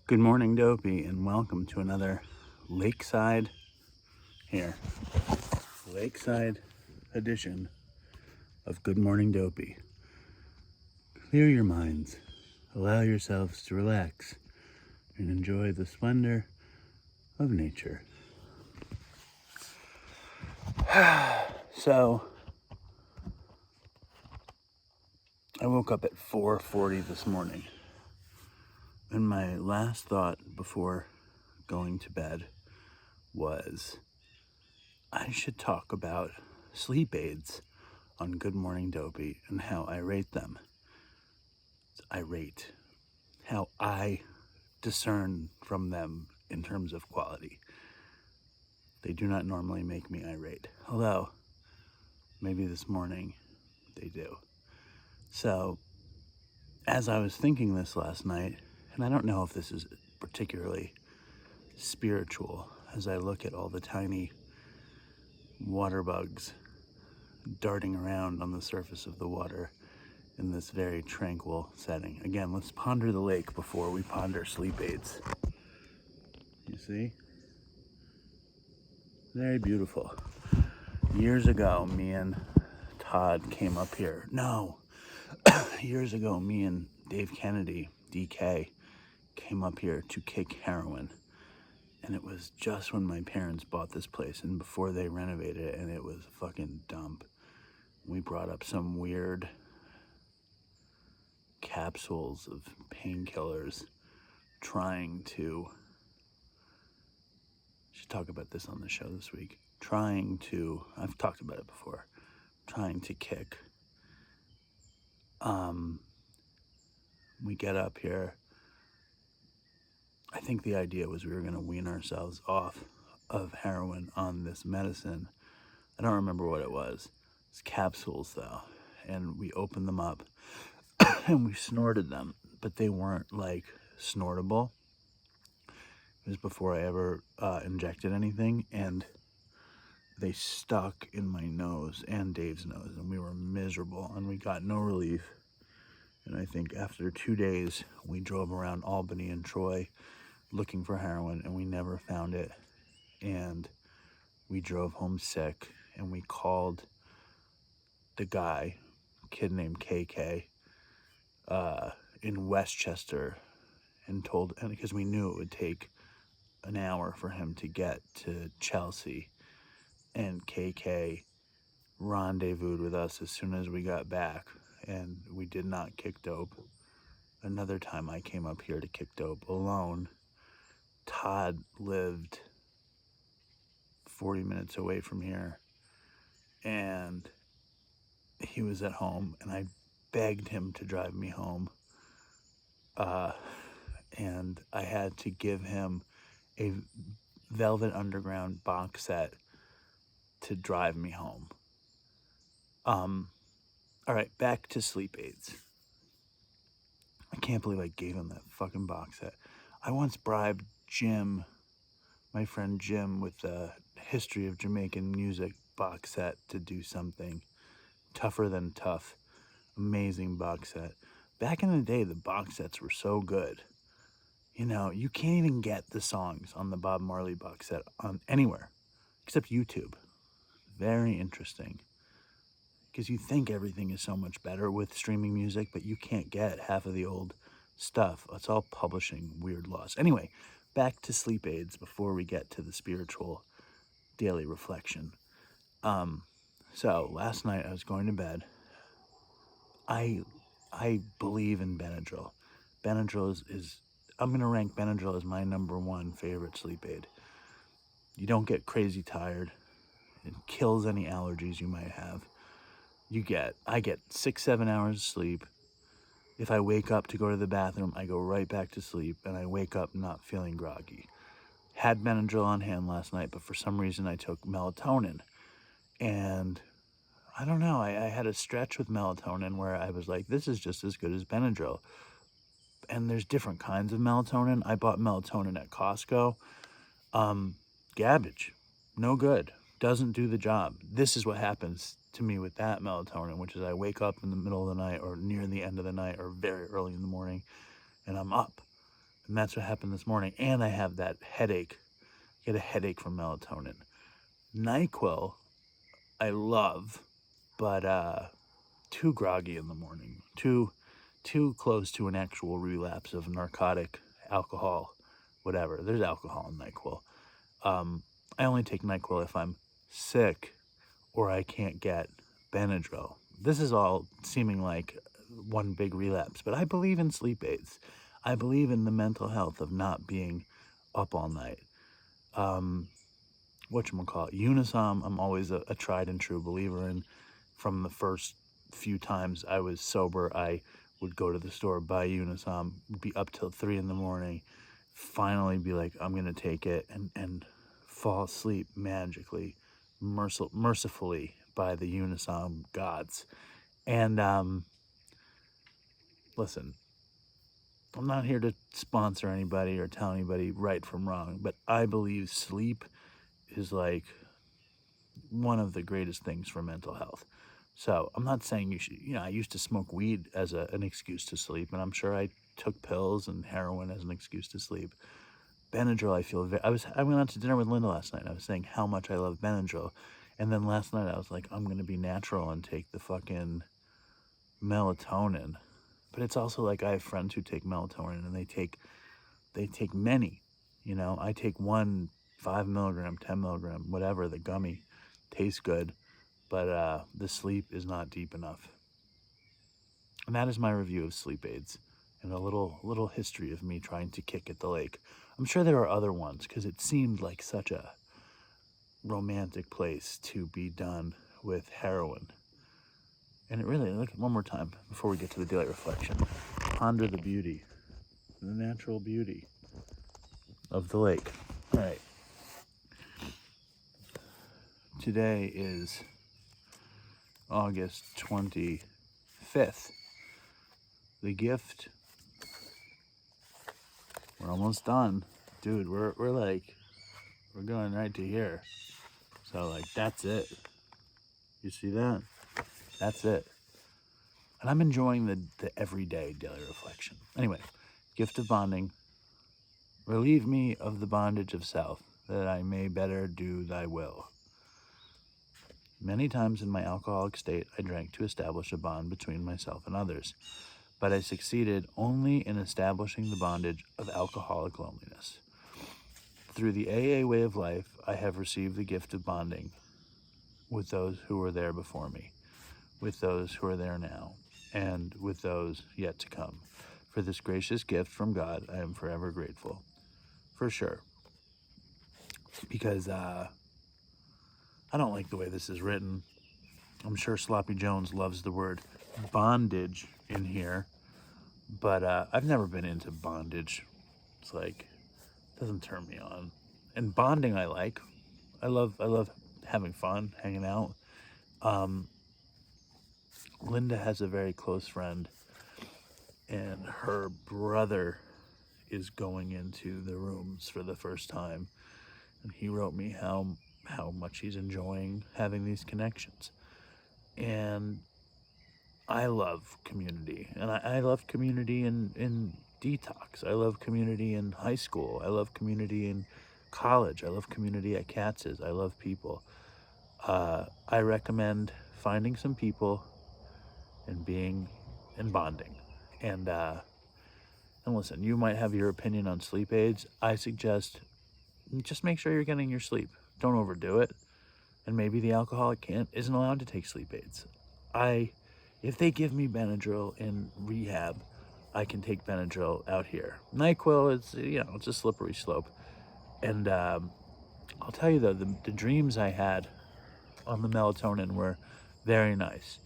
Good morning, Dopey, and welcome to another lakeside edition of Good Morning Dopey. Clear your minds, allow yourselves to relax, and enjoy the splendor of nature. So, I woke up at 4:40 this morning, and my last thought before going to bed was I should talk about sleep aids on Good Morning Dopey and how I rate them. How I discern from them in terms of quality. They do not normally make me irate, although maybe this morning they do. So, as I was thinking this last night, and I don't know if this is particularly spiritual, as I look at all the tiny water bugs darting around on the surface of the water in this very tranquil setting. Again, let's ponder the lake before we ponder sleep aids. You see? Very beautiful. Years ago, me and Todd came up here. Years ago, me and Dave Kennedy, DK, came up here to kick heroin. And it was just when my parents bought this place and before they renovated it, and it was a fucking dump. We brought up some weird capsules of painkillers should talk about this on the show this week, I've talked about it before, trying to kick. We get up here. I think the idea was we were going to wean ourselves off of heroin on this medicine. I don't remember what it was. It's capsules, though. And we opened them up and we snorted them, but they weren't like snortable. It was before I ever injected anything, and they stuck in my nose and Dave's nose, and we were miserable, and we got no relief. And I think after 2 days, we drove around Albany and Troy looking for heroin, and we never found it. And we drove home sick, and we called the kid named KK, in Westchester, and because we knew it would take an hour for him to get to Chelsea. And KK rendezvoused with us as soon as we got back, and we did not kick dope. Another time I came up here to kick dope alone. Todd lived 40 minutes away from here, and he was at home, and I begged him to drive me home, and I had to give him a Velvet Underground box set to drive me home. All right, back to sleep aids. I can't believe I gave him that fucking box set. I once bribed Jim, my friend Jim, with the History of Jamaican Music box set to do something. Tougher Than Tough. Amazing box set. Back in the day, the box sets were so good. You know, you can't even get the songs on the Bob Marley box set on anywhere except YouTube. Very interesting. Because you think everything is so much better with streaming music, but you can't get half of the old stuff. It's all publishing weird laws. Anyway, back to sleep aids before we get to the spiritual daily reflection. So last night I was going to bed. I believe in Benadryl. Benadryl is I'm going to rank Benadryl as my number one favorite sleep aid. You don't get crazy tired. It kills any allergies you might have. I get 6-7 hours of sleep. If I wake up to go to the bathroom, I go right back to sleep, and I wake up not feeling groggy. Had Benadryl on hand last night, but for some reason I took melatonin. And I don't know, I had a stretch with melatonin where I was like, this is just as good as Benadryl. And there's different kinds of melatonin. I bought melatonin at Costco. Garbage. No good. Doesn't do the job. This is what happens to me with that melatonin, which is I wake up in the middle of the night or near the end of the night or very early in the morning, and I'm up. And that's what happened this morning. And I have that headache. I get a headache from melatonin. NyQuil, I love, but too groggy in the morning. Too close to an actual relapse of narcotic, alcohol, whatever. There's alcohol in NyQuil. I only take NyQuil if I'm sick or I can't get Benadryl. This is all seeming like one big relapse, but I believe in sleep aids. I believe in the mental health of not being up all night. Whatchamacallit, Unisom, I'm always a tried and true believer in. From the first few times I was sober, I would go to the store, buy Unisom, be up till 3 in the morning, finally be like, I'm going to take it, and fall asleep magically, mercifully by the Unisom gods. And listen, I'm not here to sponsor anybody or tell anybody right from wrong, but I believe sleep is like one of the greatest things for mental health. So I'm not saying you should, I used to smoke weed as an excuse to sleep, and I'm sure I took pills and heroin as an excuse to sleep. Benadryl, I went out to dinner with Linda last night, and I was saying how much I love Benadryl. And then last night I was like, I'm going to be natural and take the fucking melatonin. But it's also like I have friends who take melatonin and they take many, I take one 5 milligram, 10 milligram, whatever, the gummy. Tastes good, but the sleep is not deep enough. And that is my review of sleep aids and a little history of me trying to kick at the lake. I'm sure there are other ones because it seemed like such a romantic place to be done with heroin. And it really, look, one more time before we get to the daily reflection. Ponder the beauty, the natural beauty of the lake. All right. Today is August 25th. The gift. We're almost done. Dude, we're going right to here. So that's it. You see that? That's it. And I'm enjoying the everyday daily reflection. Anyway, gift of bonding. Relieve me of the bondage of self, that I may better do thy will. Many times in my alcoholic state, I drank to establish a bond between myself and others, but I succeeded only in establishing the bondage of alcoholic loneliness. Through the AA way of life, I have received the gift of bonding with those who were there before me, with those who are there now, and with those yet to come. For this gracious gift from God, I am forever grateful. For sure. Because I don't like the way this is written. I'm sure Sloppy Jones loves the word bondage in here, but I've never been into bondage. It's like, it doesn't turn me on. And bonding I like. I love having fun, hanging out. Linda has a very close friend, and her brother is going into the rooms for the first time, and he wrote me how much he's enjoying having these connections. And I love community, and I love community in detox. I love community in high school. I love community in college. I love community at Katz's. I love people. I recommend finding some people and bonding. And listen, you might have your opinion on sleep aids. I suggest just make sure you're getting your sleep. Don't overdo it. And maybe the alcoholic isn't allowed to take sleep aids. If they give me Benadryl in rehab, I can take Benadryl out here. NyQuil is, it's a slippery slope. And I'll tell you though, the dreams I had on the melatonin were very nice.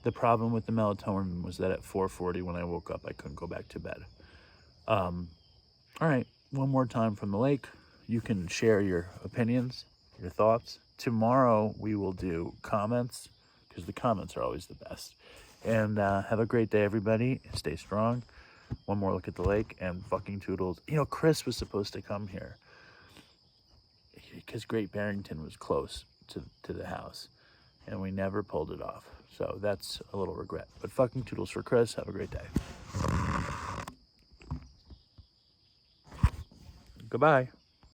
The problem with the melatonin was that at 4:40 when I woke up, I couldn't go back to bed. All right, one more time from the lake. You can share your opinions, your thoughts. Tomorrow we will do comments, because the comments are always the best. And have a great day, everybody. Stay strong. One more look at the lake, and fucking toodles. Chris was supposed to come here because Great Barrington was close to the house, and we never pulled it off. So that's a little regret. But fucking toodles for Chris. Have a great day. Goodbye.